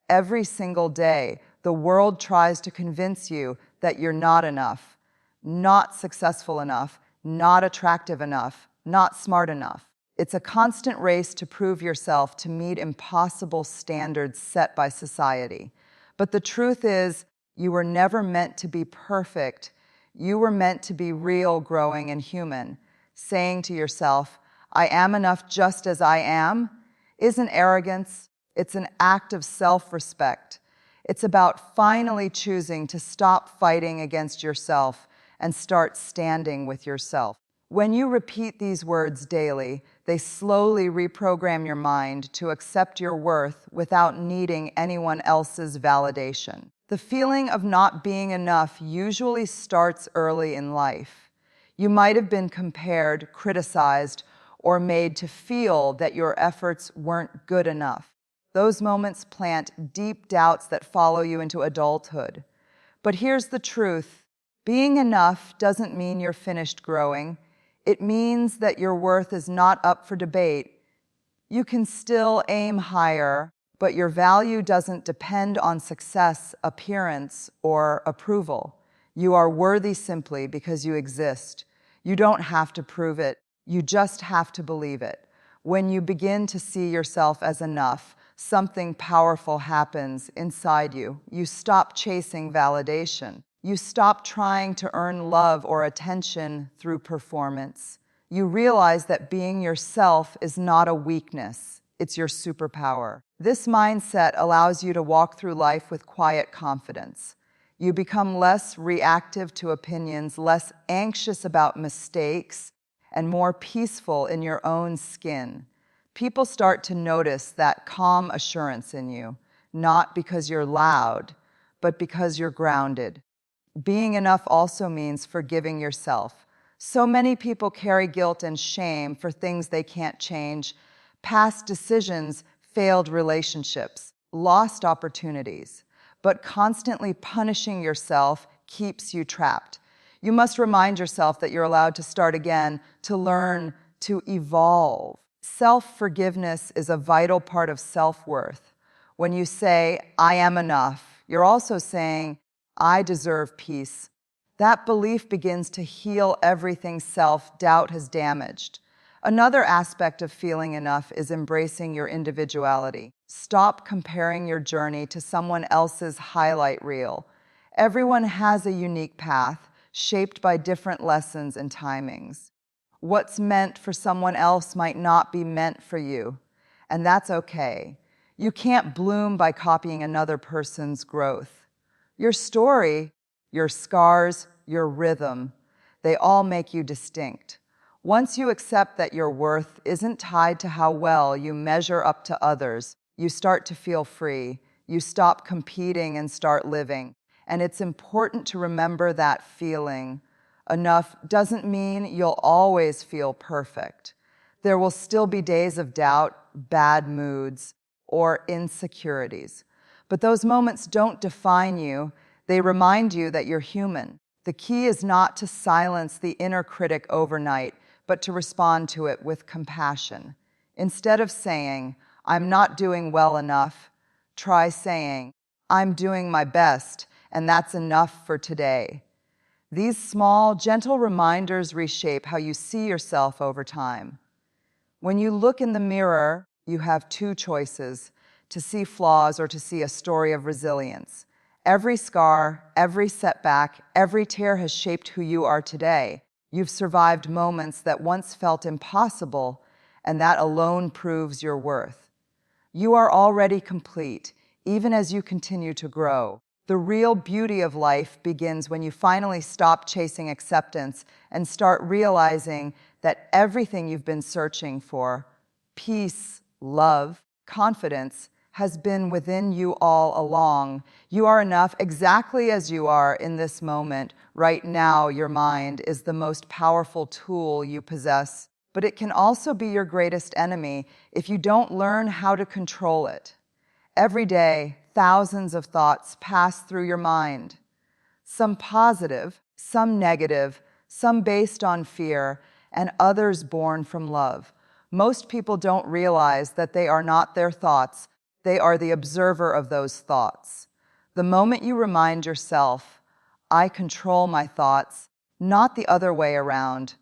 Every single day, the world tries to convince you that you're not enough, not successful enough, not attractive enough, not smart enough. It's a constant race to prove yourself to meet impossible standards set by society. But the truth is, you were never meant to be perfect. You were meant to be real, growing, and human. Saying to yourself, I am enough just as I am, isn't arrogance. It's an act of self-respect. It's about finally choosing to stop fighting against yourself and start standing with yourself. When you repeat these words daily, they slowly reprogram your mind to accept your worth without needing anyone else's validation. The feeling of not being enough usually starts early in life. You might have been compared, criticized, or made to feel that your efforts weren't good enough. Those moments plant deep doubts that follow you into adulthood. But here's the truth. Being enough doesn't mean you're finished growing. It means that your worth is not up for debate. You can still aim higher, but your value doesn't depend on success, appearance, or approval. You are worthy simply because you exist. You don't have to prove it. You just have to believe it. When you begin to see yourself as enough, something powerful happens inside you. You stop chasing validation. You stop trying to earn love or attention through performance. You realize that being yourself is not a weakness. It's your superpower. This mindset allows you to walk through life with quiet confidence. You become less reactive to opinions, less anxious about mistakes, and more peaceful in your own skin. People start to notice that calm assurance in you, not because you're loud, but because you're grounded. Being enough also means forgiving yourself. So many people carry guilt and shame for things they can't change, past decisions, failed relationships, lost opportunities. But constantly punishing yourself keeps you trapped. You must remind yourself that you're allowed to start again, to learn, to evolve. Self-forgiveness is a vital part of self-worth. When you say, I am enough, you're also saying, I deserve peace. That belief begins to heal everything self-doubt has damaged. Another aspect of feeling enough is embracing your individuality. Stop comparing your journey to someone else's highlight reel. Everyone has a unique path, shaped by different lessons and timings. What's meant for someone else might not be meant for you, and that's okay. You can't bloom by copying another person's growth. Your story, your scars, your rhythm, they all make you distinct. Once you accept that your worth isn't tied to how well you measure up to others, you start to feel free. You stop competing and start living. And it's important to remember that feeling. Enough doesn't mean you'll always feel perfect. There will still be days of doubt, bad moods, or insecurities. But those moments don't define you. They remind you that you're human. The key is not to silence the inner critic overnight, but to respond to it with compassion. Instead of saying, I'm not doing well enough, try saying, I'm doing my best, and that's enough for today. These small, gentle reminders reshape how you see yourself over time. When you look in the mirror, you have two choices: to see flaws or to see a story of resilience. Every scar, every setback, every tear has shaped who you are today. You've survived moments that once felt impossible, and that alone proves your worth. You are already complete, even as you continue to grow. The real beauty of life begins when you finally stop chasing acceptance and start realizing that everything you've been searching for, peace, love, confidence, has been within you all along. You are enough exactly as you are in this moment. Right now, your mind is the most powerful tool you possess, but it can also be your greatest enemy if you don't learn how to control it. Every day, thousands of thoughts pass through your mind. Some positive, some negative, some based on fear, and others born from love. Most people don't realize that they are not their thoughts. They are the observer of those thoughts. The moment you remind yourself, I control my thoughts, not the other way around,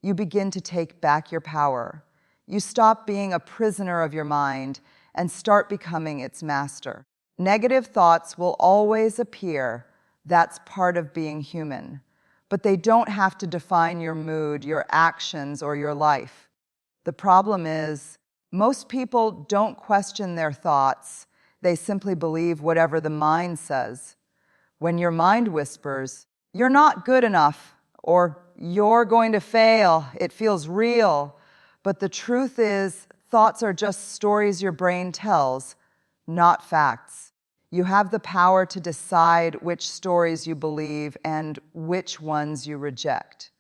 you begin to take back your power. You stop being a prisoner of your mind and start becoming its master. Negative thoughts will always appear. That's part of being human. But they don't have to define your mood, your actions, or your life. The problem is, most people don't question their thoughts. They simply believe whatever the mind says. When your mind whispers, "You're not good enough," or "You're going to fail," it feels real. But the truth is, thoughts are just stories your brain tells, not facts. You have the power to decide which stories you believe and which ones you reject.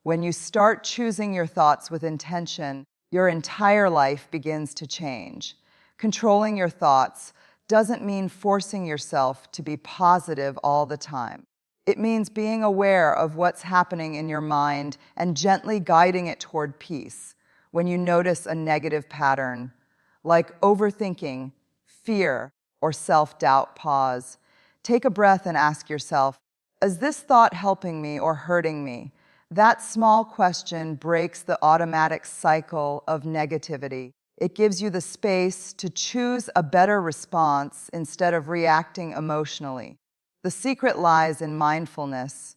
When you start choosing your thoughts with intention, your entire life begins to change. Controlling your thoughts doesn't mean forcing yourself to be positive all the time. It means being aware of what's happening in your mind and gently guiding it toward peace when you notice a negative pattern, like overthinking, fear, or self-doubt. Pause. Take a breath and ask yourself, is this thought helping me or hurting me? That small question breaks the automatic cycle of negativity. It gives you the space to choose a better response instead of reacting emotionally. The secret lies in mindfulness,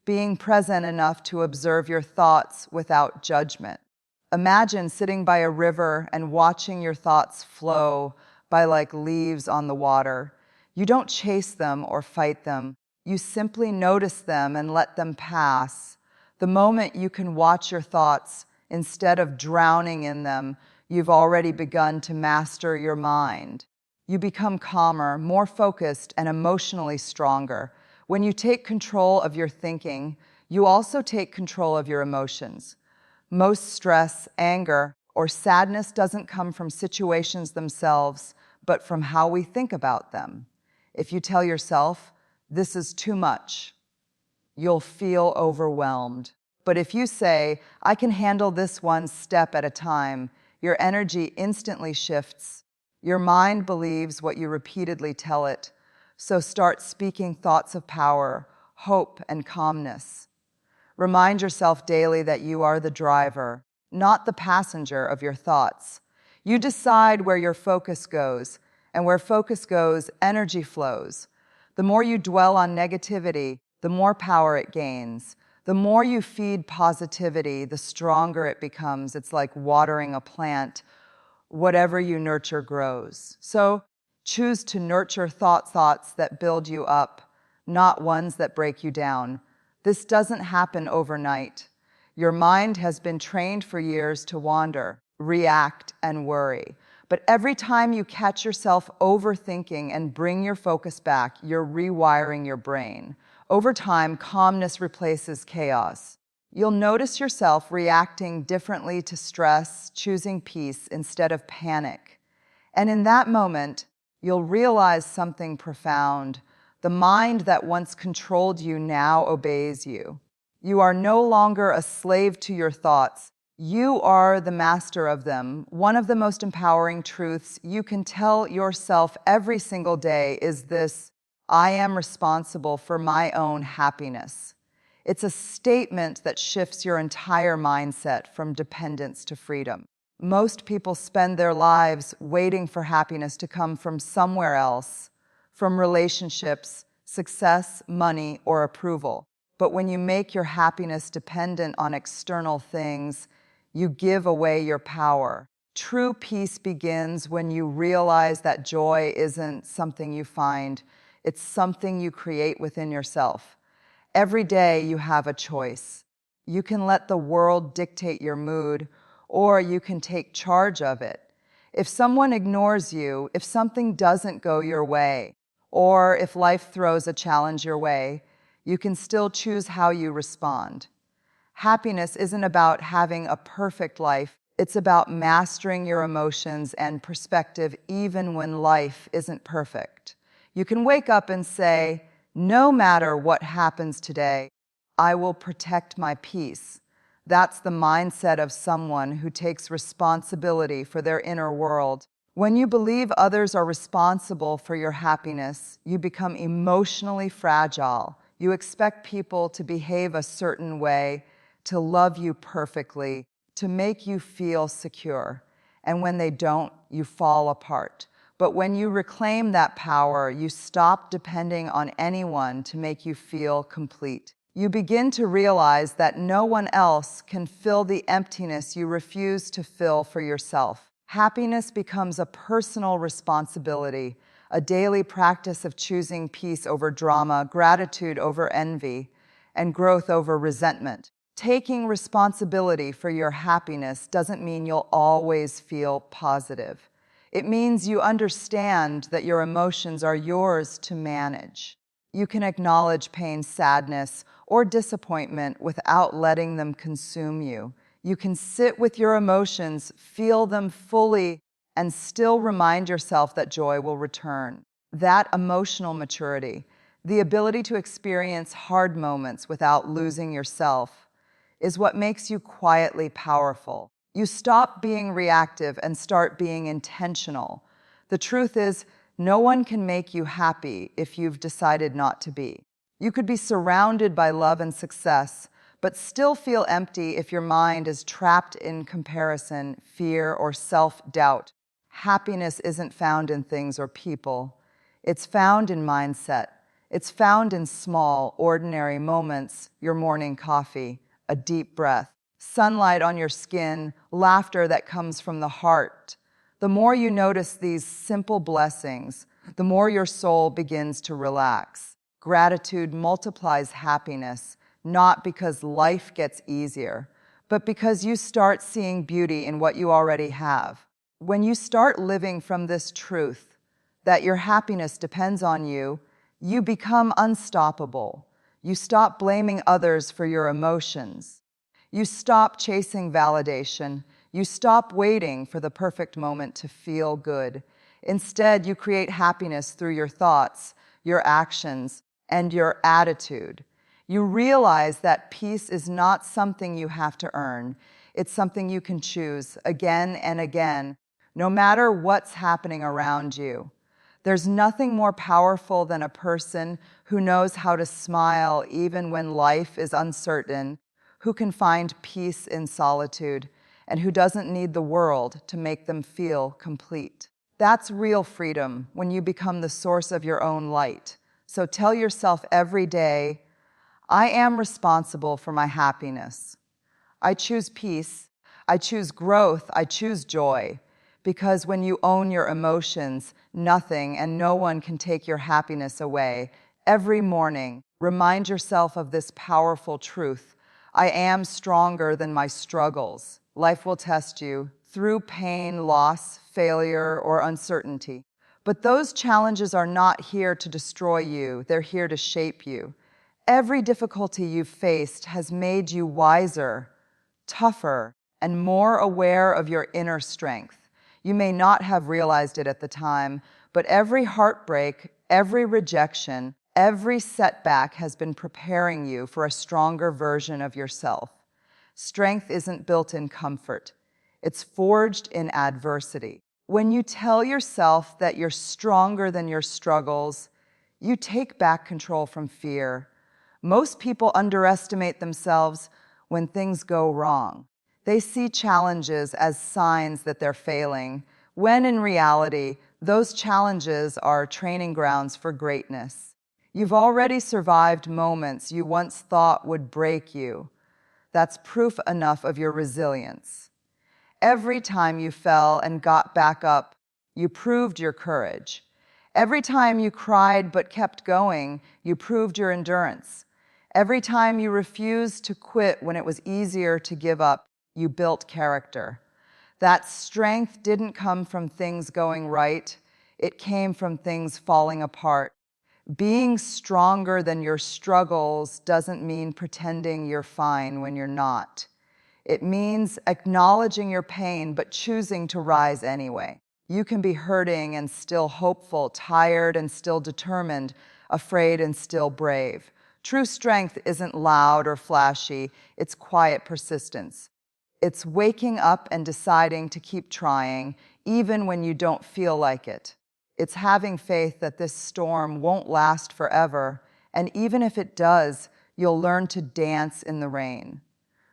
being present enough to observe your thoughts without judgment. Imagine sitting by a river and watching your thoughts flow by like leaves on the water. You don't chase them or fight them. You simply notice them and let them pass. The moment you can watch your thoughts instead of drowning in them, you've already begun to master your mind. You become calmer, more focused, and emotionally stronger. When you take control of your thinking, you also take control of your emotions. Most stress, anger, or sadness doesn't come from situations themselves, but from how we think about them. If you tell yourself, "This is too much," you'll feel overwhelmed. But if you say, "I can handle this one step at a time," your energy instantly shifts. Your mind believes what you repeatedly tell it, so start speaking thoughts of power, hope, and calmness. Remind yourself daily that you are the driver, not the passenger of your thoughts. You decide where your focus goes, and where focus goes, energy flows. The more you dwell on negativity, the more power it gains. The more you feed positivity, the stronger it becomes. It's like watering a plant. Whatever you nurture grows. So choose to nurture thoughts that build you up, not ones that break you down. This doesn't happen overnight. Your mind has been trained for years to wander, react, and worry. But every time you catch yourself overthinking and bring your focus back, you're rewiring your brain. Over time, calmness replaces chaos. You'll notice yourself reacting differently to stress, choosing peace instead of panic. And in that moment, you'll realize something profound. The mind that once controlled you now obeys you. You are no longer a slave to your thoughts. You are the master of them. One of the most empowering truths you can tell yourself every single day is this: I am responsible for my own happiness. It's a statement that shifts your entire mindset from dependence to freedom. Most people spend their lives waiting for happiness to come from somewhere else, from relationships, success, money, or approval. But when you make your happiness dependent on external things, you give away your power. True peace begins when you realize that joy isn't something you find, it's something you create within yourself. Every day you have a choice. You can let the world dictate your mood, or you can take charge of it. If someone ignores you, if something doesn't go your way, or if life throws a challenge your way, you can still choose how you respond. Happiness isn't about having a perfect life. It's about mastering your emotions and perspective even when life isn't perfect. You can wake up and say, no matter what happens today, I will protect my peace. That's the mindset of someone who takes responsibility for their inner world. When you believe others are responsible for your happiness, you become emotionally fragile. You expect people to behave a certain way, to love you perfectly, to make you feel secure. And when they don't, you fall apart. But when you reclaim that power, you stop depending on anyone to make you feel complete. You begin to realize that no one else can fill the emptiness you refuse to fill for yourself. Happiness becomes a personal responsibility, a daily practice of choosing peace over drama, gratitude over envy, and growth over resentment. Taking responsibility for your happiness doesn't mean you'll always feel positive. It means you understand that your emotions are yours to manage. You can acknowledge pain, sadness, or disappointment without letting them consume you. You can sit with your emotions, feel them fully, and still remind yourself that joy will return. That emotional maturity, the ability to experience hard moments without losing yourself, is what makes you quietly powerful. You stop being reactive and start being intentional. The truth is, no one can make you happy if you've decided not to be. You could be surrounded by love and success, but still feel empty if your mind is trapped in comparison, fear, or self-doubt. Happiness isn't found in things or people. It's found in mindset. It's found in small, ordinary moments, your morning coffee, a deep breath, sunlight on your skin, laughter that comes from the heart. The more you notice these simple blessings, the more your soul begins to relax. Gratitude multiplies happiness, not because life gets easier, but because you start seeing beauty in what you already have. When you start living from this truth, that your happiness depends on you, you become unstoppable. You stop blaming others for your emotions. You stop chasing validation. You stop waiting for the perfect moment to feel good. Instead, you create happiness through your thoughts, your actions, and your attitude. You realize that peace is not something you have to earn. It's something you can choose again and again, no matter what's happening around you. There's nothing more powerful than a person who knows how to smile even when life is uncertain, who can find peace in solitude, and who doesn't need the world to make them feel complete. That's real freedom, when you become the source of your own light. So tell yourself every day, I am responsible for my happiness. I choose peace. I choose growth. I choose joy. Because when you own your emotions, nothing and no one can take your happiness away. Every morning, remind yourself of this powerful truth. I am stronger than my struggles. Life will test you through pain, loss, failure, or uncertainty. But those challenges are not here to destroy you. They're here to shape you. Every difficulty you've faced has made you wiser, tougher, and more aware of your inner strength. You may not have realized it at the time, but every heartbreak, every rejection, every setback has been preparing you for a stronger version of yourself. Strength isn't built in comfort. It's forged in adversity. When you tell yourself that you're stronger than your struggles, you take back control from fear. Most people underestimate themselves when things go wrong. They see challenges as signs that they're failing, when in reality, those challenges are training grounds for greatness. You've already survived moments you once thought would break you. That's proof enough of your resilience. Every time you fell and got back up, you proved your courage. Every time you cried but kept going, you proved your endurance. Every time you refused to quit when it was easier to give up, you built character. That strength didn't come from things going right. It came from things falling apart. Being stronger than your struggles doesn't mean pretending you're fine when you're not. It means acknowledging your pain but choosing to rise anyway. You can be hurting and still hopeful, tired and still determined, afraid and still brave. True strength isn't loud or flashy. It's quiet persistence. It's waking up and deciding to keep trying, even when you don't feel like it. It's having faith that this storm won't last forever, and even if it does, you'll learn to dance in the rain.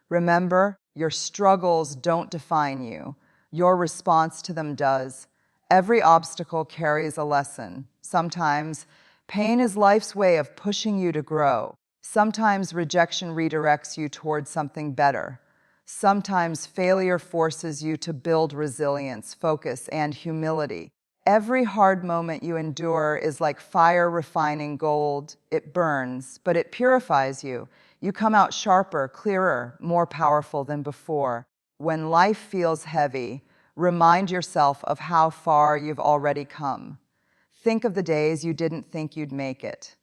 Remember, your struggles don't define you. Your response to them does. Every obstacle carries a lesson. Sometimes, pain is life's way of pushing you to grow. Sometimes rejection redirects you towards something better. Sometimes failure forces you to build resilience, focus, and humility. Every hard moment you endure is like fire refining gold. It burns, but it purifies you. You come out sharper, clearer, more powerful than before. When life feels heavy, remind yourself of how far you've already come. Think of the days you didn't think you'd make it.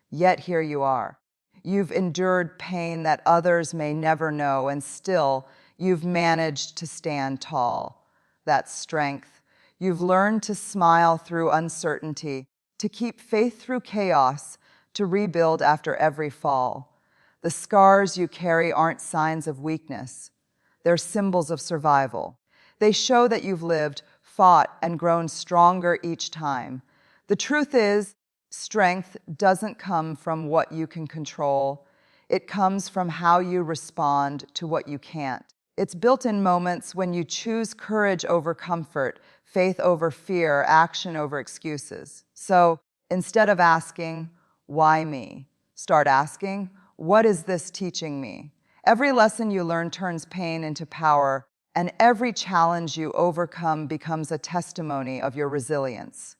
Yet here you are. You've endured pain that others may never know, and still, you've managed to stand tall. That's strength. You've learned to smile through uncertainty, to keep faith through chaos, to rebuild after every fall. The scars you carry aren't signs of weakness. They're symbols of survival. They show that you've lived, fought, and grown stronger each time. The truth is, strength doesn't come from what you can control. It comes from how you respond to what you can't. It's built in moments when you choose courage over comfort, faith over fear, action over excuses. So instead of asking, why me? Start asking, what is this teaching me? Every lesson you learn turns pain into power, and every challenge you overcome becomes a testimony of your resilience.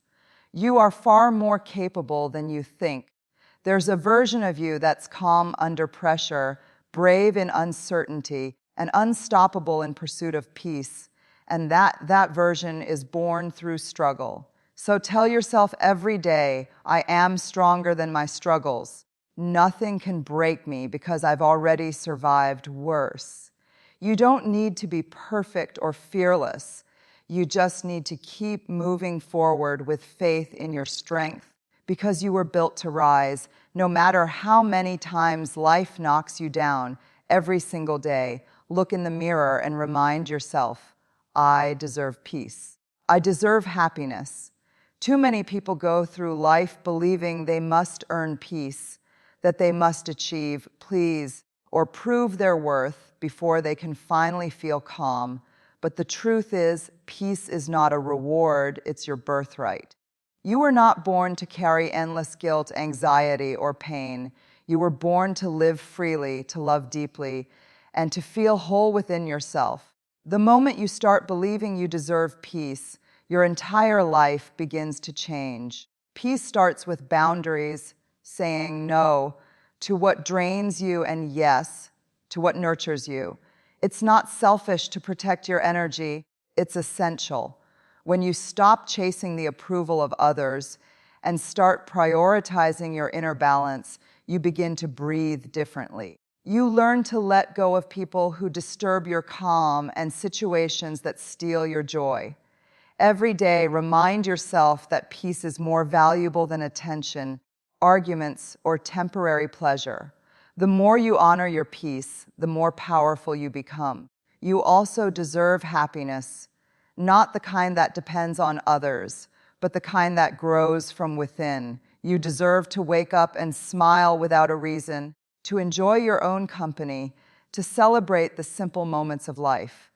You are far more capable than you think. There's a version of you that's calm under pressure, brave in uncertainty, and unstoppable in pursuit of peace. And that version is born through struggle. So tell yourself every day, I am stronger than my struggles. Nothing can break me because I've already survived worse. You don't need to be perfect or fearless. You just need to keep moving forward with faith in your strength, because you were built to rise. No matter how many times life knocks you down, every single day, look in the mirror and remind yourself, I deserve peace. I deserve happiness. Too many people go through life believing they must earn peace, that they must achieve, please, or prove their worth before they can finally feel calm. But the truth is, peace is not a reward, it's your birthright. You were not born to carry endless guilt, anxiety, or pain. You were born to live freely, to love deeply, and to feel whole within yourself. The moment you start believing you deserve peace, your entire life begins to change. Peace starts with boundaries, saying no to what drains you and yes to what nurtures you. It's not selfish to protect your energy, it's essential. When you stop chasing the approval of others and start prioritizing your inner balance, you begin to breathe differently. You learn to let go of people who disturb your calm and situations that steal your joy. Every day, remind yourself that peace is more valuable than attention, arguments, or temporary pleasure. The more you honor your peace, the more powerful you become. You also deserve happiness, not the kind that depends on others, but the kind that grows from within. You deserve to wake up and smile without a reason, to enjoy your own company, to celebrate the simple moments of life.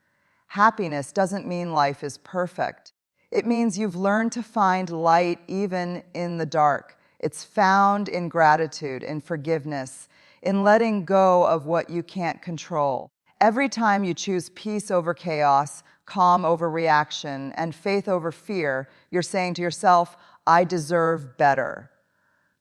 Happiness doesn't mean life is perfect. It means you've learned to find light even in the dark. It's found in gratitude, in forgiveness, in letting go of what you can't control. Every time you choose peace over chaos, calm over reaction, and faith over fear, you're saying to yourself, I deserve better.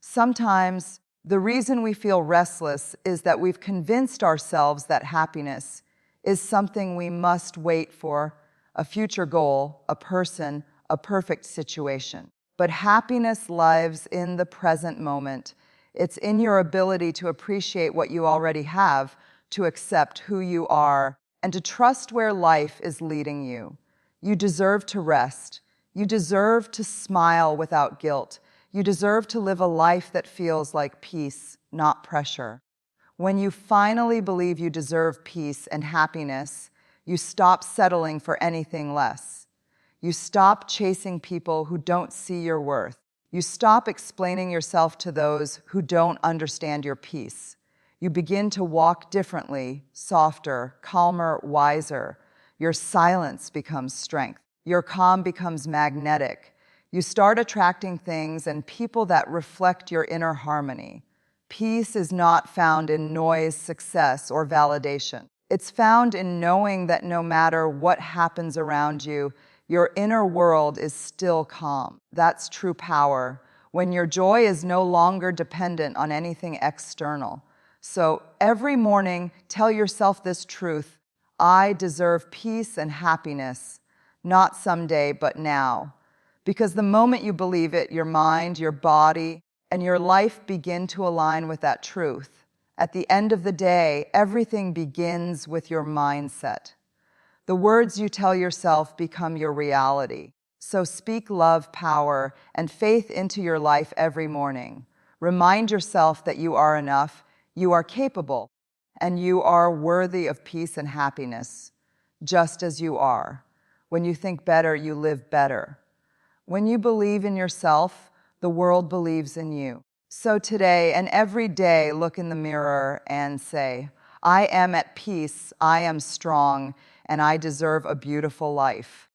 Sometimes the reason we feel restless is that we've convinced ourselves that happiness is something we must wait for, a future goal, a person, a perfect situation. But happiness lives in the present moment. It's in your ability to appreciate what you already have, to accept who you are, and to trust where life is leading you. You deserve to rest. You deserve to smile without guilt. You deserve to live a life that feels like peace, not pressure. When you finally believe you deserve peace and happiness, you stop settling for anything less. You stop chasing people who don't see your worth. You stop explaining yourself to those who don't understand your peace. You begin to walk differently, softer, calmer, wiser. Your silence becomes strength. Your calm becomes magnetic. You start attracting things and people that reflect your inner harmony. Peace is not found in noise, success, or validation. It's found in knowing that no matter what happens around you, your inner world is still calm. That's true power, when your joy is no longer dependent on anything external. So every morning, tell yourself this truth: I deserve peace and happiness, not someday, but now. Because the moment you believe it, your mind, your body, and your life begin to align with that truth. At the end of the day, everything begins with your mindset. The words you tell yourself become your reality. So speak love, power, and faith into your life every morning. Remind yourself that you are enough, you are capable, and you are worthy of peace and happiness, just as you are. When you think better, you live better. When you believe in yourself, the world believes in you. So today and every day, look in the mirror and say, I am at peace, I am strong, and I deserve a beautiful life.